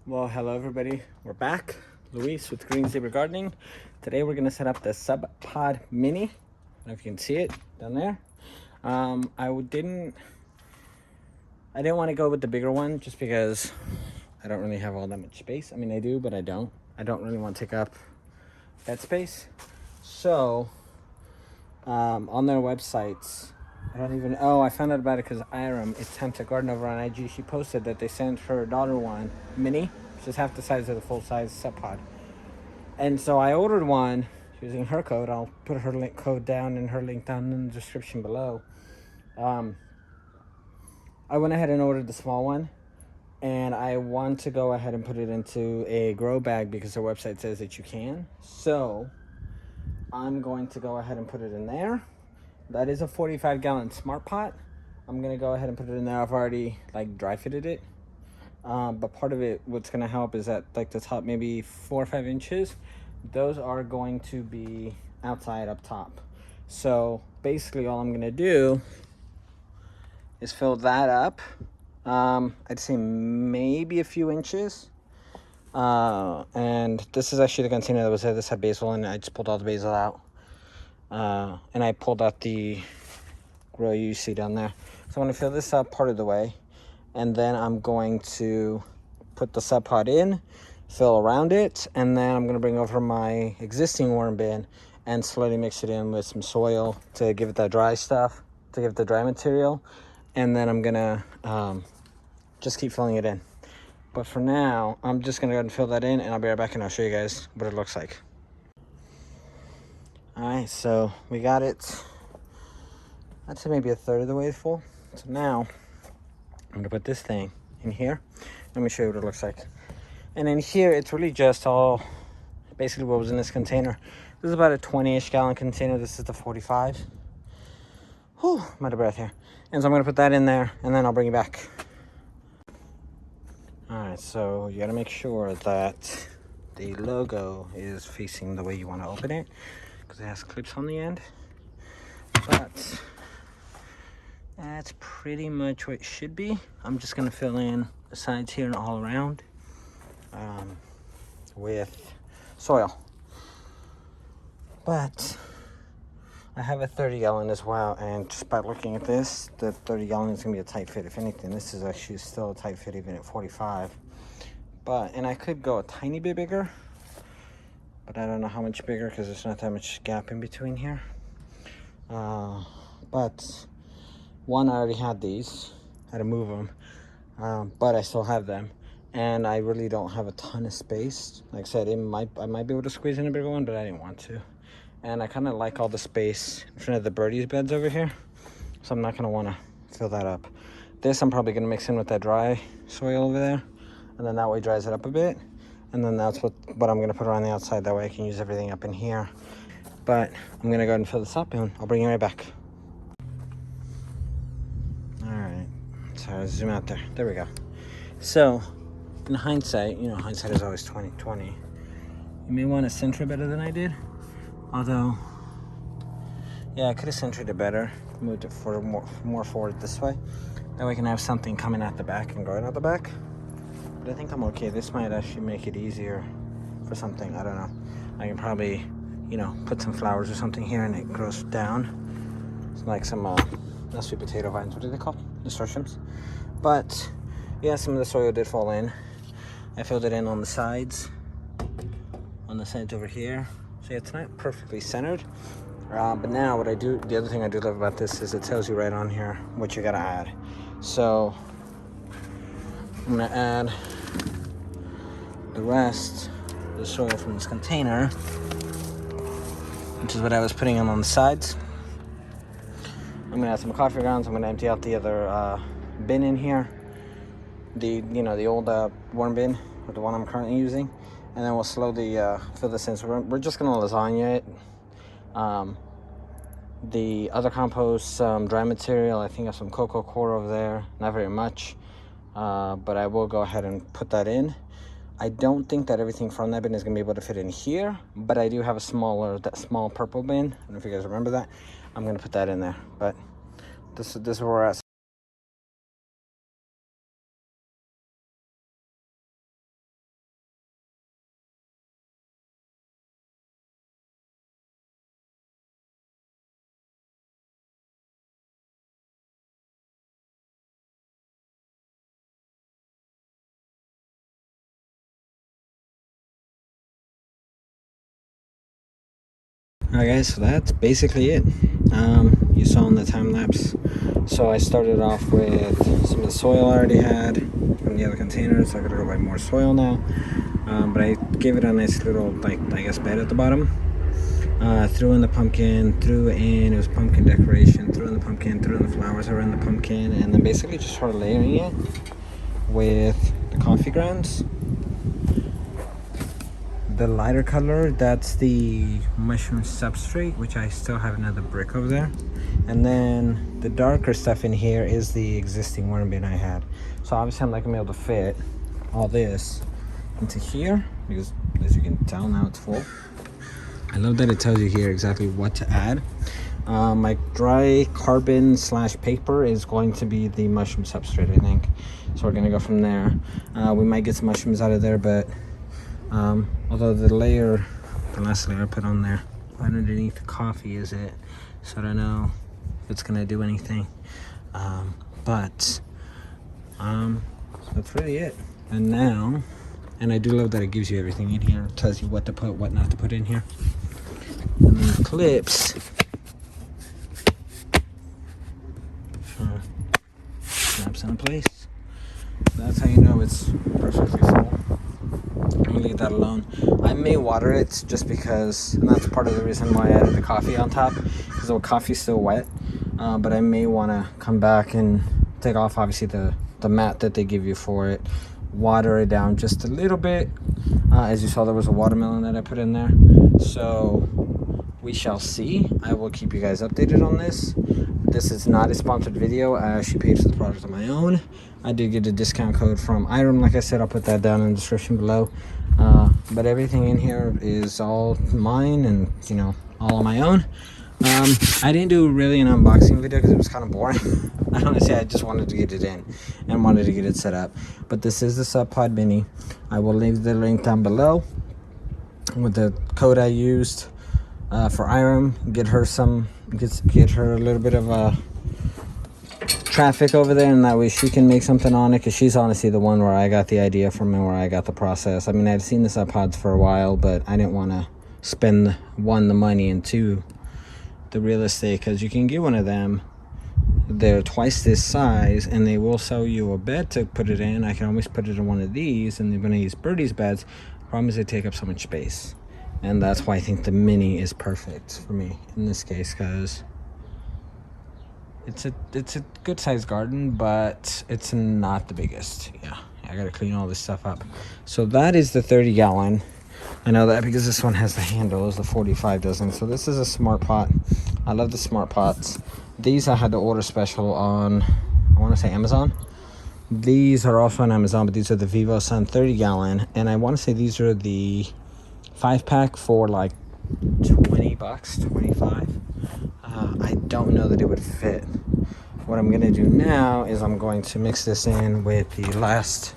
Well, hello everybody. We're back. Luis with Green Zebra Gardening. Today we're going to set up the Subpod Mini. I don't know if you can see it down there. I didn't want to go with the bigger one just because I don't really have all that much space. I mean, I do, but I don't. I don't really want to take up that space. So, on their websites, I found out about it because Iram, It's Time to Garden over on IG, she posted that they sent her daughter one, mini, which is half the size of the full-size Subpod. And so I ordered one using her code. I'll put her link code down and her link down in the description below. I went ahead and ordered the small one, and I want to go ahead and put it into a grow bag because their website says that you can. So I'm going to go ahead and put it in there. That is a 45-gallon Smartpot. I'm gonna go ahead and put it in there. I've already dry fitted it, but part of it, what's gonna help is that the top maybe 4 or 5 inches, those are going to be outside up top. So basically all I'm gonna do is fill that up. I'd say maybe a few inches. And this is actually the container that was there. This had basil in it. I just pulled all the basil out. And I pulled out the grow you see down there. So I'm going to fill this up part of the way, and then I'm going to put the Subpod in, fill around it, and then I'm going to bring over my existing worm bin and slowly mix it in with some soil to give it that dry stuff, to give it the dry material, and then I'm going to just keep filling it in. But for now, I'm just going to go ahead and fill that in, and I'll be right back and I'll show you guys what it looks like. Alright, so we got it, I'd say maybe a third of the way full. So now, I'm going to put this thing in here. Let me show you what it looks like. And in here, it's really just all, basically what was in this container. This is about a 20-ish gallon container. This is the 45. Whew, I'm out of breath here. And so I'm going to put that in there, and then I'll bring it back. Alright, so you got to make sure that the logo is facing the way you want to open it, because it has clips on the end. But that's pretty much what it should be. I'm just going to fill in the sides here and all around with soil. But I have a 30-gallon as well, and just by looking at this, the 30-gallon is going to be a tight fit. If anything, this is actually still a tight fit even at 45. And I could go a tiny bit bigger, but I don't know how much bigger because there's not that much gap in between here. But one, I already had these. I had to move them, but I still have them, and I really don't have a ton of space. Like I said, I might be able to squeeze in a bigger one, but I didn't want to. And I kind of like all the space in front of the birdies beds over here, so I'm not going to want to fill that up. This I'm probably going to mix in with that dry soil over there, and then that way dries it up a bit. And then that's what I'm going to put around the outside. That way I can use everything up in here. But I'm going to go ahead and fill this up, and I'll bring you right back. Alright, so I'll zoom out there. There we go. So, in hindsight, hindsight is always 20/20. You may want to center it better than I did. Although, yeah, I could have centered it better. Moved it more forward this way. That way I can have something coming out the back and going out the back. But I think I'm okay. This might actually make it easier for something. I don't know. I can probably, put some flowers or something here and it grows down. It's like some, not sweet potato vines. What are they called? Nasturtiums. But, yeah, some of the soil did fall in. I filled it in on the sides. On the sides over here. So yeah, it's not perfectly centered. But now the other thing I do love about this is it tells you right on here what you gotta add. So, I'm gonna add the rest of the soil from this container, which is what I was putting in on the sides. I'm gonna add some coffee grounds. I'm gonna empty out the other bin in here, the old worm bin, or the one I'm currently using, and then we'll slowly fill this in. So we're just gonna lasagna it. The other compost, some dry material. I think I have some cocoa core over there. Not very much. But I will go ahead and put that in. I don't think that everything from that bin is going to be able to fit in here, but I do have that small purple bin. I don't know if you guys remember that. I'm going to put that in there, but this is where we're at. Alright guys, so that's basically it. You saw in the time lapse. So I started off with some of the soil I already had from the other containers. So I gotta go buy more soil now. But I gave it a nice little, like, I guess, bed at the bottom. Threw in the pumpkin, it was pumpkin decoration, threw in the pumpkin, threw in the flowers that were in the pumpkin, and then basically just started layering it with the coffee grounds. The lighter color, that's the mushroom substrate, which I still have another brick over there. And then the darker stuff in here is the existing worm bin I had. So obviously I'm not gonna be able to fit all this into here because, as you can tell, now it's full. I love that it tells you here exactly what to add. My dry carbon / paper is going to be the mushroom substrate, I think. So we're gonna go from there. We might get some mushrooms out of there, but although the last layer I put on there right underneath the coffee is it, so I don't know if it's gonna do anything. But that's really it. And I do love that it gives you everything in here. It tells you what to put, what not to put in here. And then the clips snaps into place. That's how you know it's perfectly full. I'm gonna leave that alone. I may water it just because, and that's part of the reason why I added the coffee on top, because the coffee's still wet. But I may want to come back and take off, obviously, the mat that they give you for it, water it down just a little bit. As you saw, there was a watermelon that I put in there, so we shall see. I will keep you guys updated on this. This is not a sponsored video. I actually paid for the product on my own. I did get a discount code from Iron. Like I said, I'll put that down in the description below. But everything in here is all mine and, you know, all on my own. I didn't do really an unboxing video because it was kind of boring. Honestly, I just wanted to get it in and wanted to get it set up. But this is the Subpod Mini. I will leave the link down below with the code I used for Iram. Get her a little bit of traffic over there, and that way she can make something on it, because she's honestly the one where I got the idea from and where I got the process. I mean, I'd seen the Subpods for a while, but I didn't want to spend, one, the money, and two, the real estate, because you can get one of them. They're twice this size, and they will sell you a bed to put it in. I can always put it in one of these, and they're going to use Birdie's beds. The problem is they take up so much space, and that's why I think the Mini is perfect for me in this case, because it's a good sized garden, but it's not the biggest. Yeah, I gotta clean all this stuff up. So that is the 30 gallon. I know that because this one has the handles, the 45 doesn't. So this is a Smartpot. I love the Smartpots. These I had to order special on, I want to say, Amazon. These are also on Amazon, but these are the Vivo Sun 30 gallon, and I want to say these are the 5-pack for like 20 bucks, 25. I don't know that it would fit. What I'm gonna do now is I'm going to mix this in with the last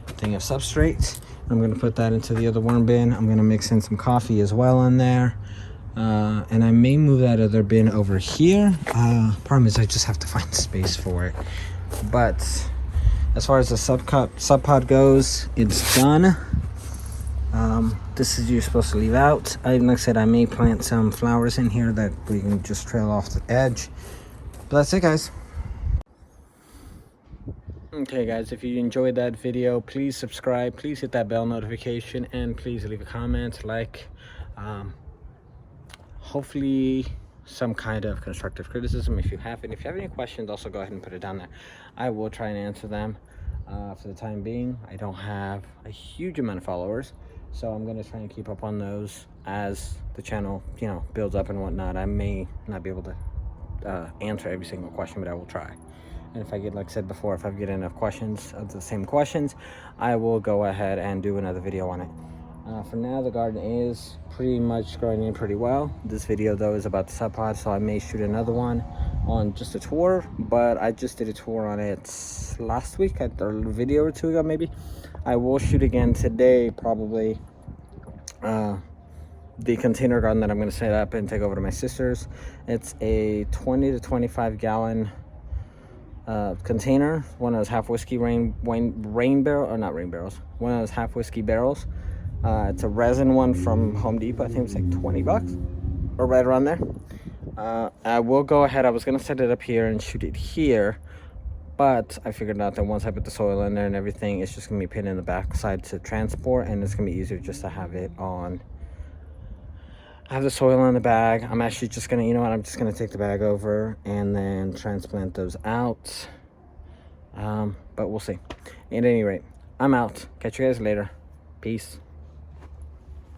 thing of substrate. I'm gonna put that into the other worm bin. I'm gonna mix in some coffee as well in there. And I may move that other bin over here. Problem is I just have to find space for it. But as far as the Subpod goes, it's done. This is you're supposed to leave out. Like I said, I may plant some flowers in here that we can just trail off the edge. But that's it, guys. Okay, guys, if you enjoyed that video, please subscribe, please hit that bell notification, and please leave a comment, like, hopefully some kind of constructive criticism if you have it. If you have any questions, also go ahead and put it down there. I will try and answer them. For the time being, I don't have a huge amount of followers, so I'm going to try and keep up on those as the channel, you know, builds up and whatnot. I may not be able to answer every single question, but I will try. And if I get, like I said before, if I get enough questions of the same questions, I will go ahead and do another video on it. For now, the garden is pretty much growing in pretty well. This video, though, is about the Subpod, so I may shoot another one on just a tour, but I just did a tour on it last week, a video or two ago maybe. I will shoot again today, probably, the container garden that I'm going to set up and take over to my sister's. It's a 20 to 25 gallon container, one of those half whiskey rain barrel, or not rain barrels, one of those half whiskey barrels. It's a resin one from Home Depot. I think it's like 20 bucks. or right around there. I will go ahead. I was gonna set it up here and shoot it here, but I figured out that once I put the soil in there and everything, it's just gonna be pinned in the backside to transport, and it's gonna be easier just to have it on. I have the soil in the bag. I'm actually just gonna, you know what, I'm just gonna take the bag over and then transplant those out. But we'll see. At any rate, I'm out. Catch you guys later. Peace.